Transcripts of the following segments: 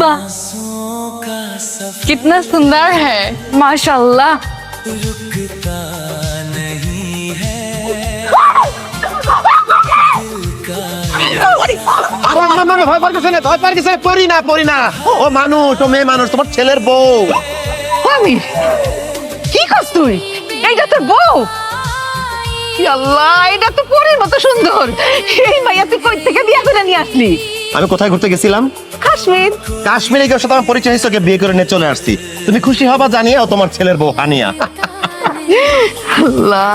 वाह, कितना सुंदर है, माशाल्लाह। ও মানুষ, ও মেয়ে মানুষ, তোমার ছেলের বউ। আমির, কি করছ তুই? এইটা তোর বউ? ই আল্লাহ, এটা তো পরীর মতো সুন্দর। এই মাইয়া তুই কই থেকে বিয়ে করে নিয়ে আসলি? আমি কোথায় ঘুরতে গেছিলাম? কাশ্মীর। কাশ্মীরে গিয়ে সাথে আমার পরিচয় হয়েছে, ওকে বিয়ে করে নিয়ে চলে আসছি। তুমি খুশি হবা জানিয়ে, ও তোমার ছেলের বউ হানিয়া। আল্লাহ।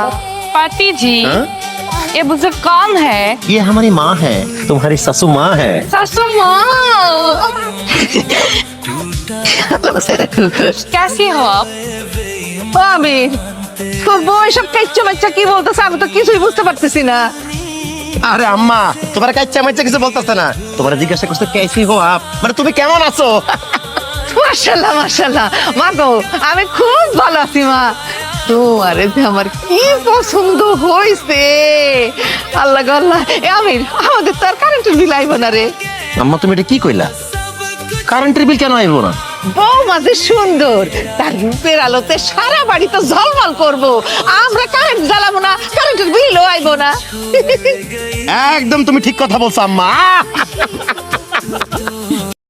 पाती जी, हाँ? ये बुजुर्ग कौन है? ये हमारी माँ है, तुम्हारी ससु माँ है। सासू माँ। कैसी हो आप? আমির, তোর বউ এসব কাইচ্চা বাচ্চা কি বলতেছে, আমি তো কিছুই বুঝতে পারতেছি না। আরে আম্মা, তোমার কাচ্চা মাচ্চা কিছু বলতেছে না, তোমার জিজ্ঞাসা করছে কেসি হো আপ, মানে তুমি কেমন আছো। মাশাআল্লাহ মাশাআল্লাহ, মা গো আমি খুব ভালো আছি মা। তোমারে যে আমার কি পছন্দ হইছে, আল্লাহ গো আল্লাহ। এ আমির, আমাদের তো আর কারেন্টের বিল আইব না রে। আম্মা তুমি এটা কি কইলা? কারেন্টের বিল কেন আইবো না? বউ মাঝে সুন্দর, তার রূপের আলোতে সারা বাড়ি তো ঝলমল করব। আমরা কারেন্ট জ্বালাবো না, কারেন্টের বিলও আইব না। একদম তুমি ঠিক কথা বলছো আম্মা।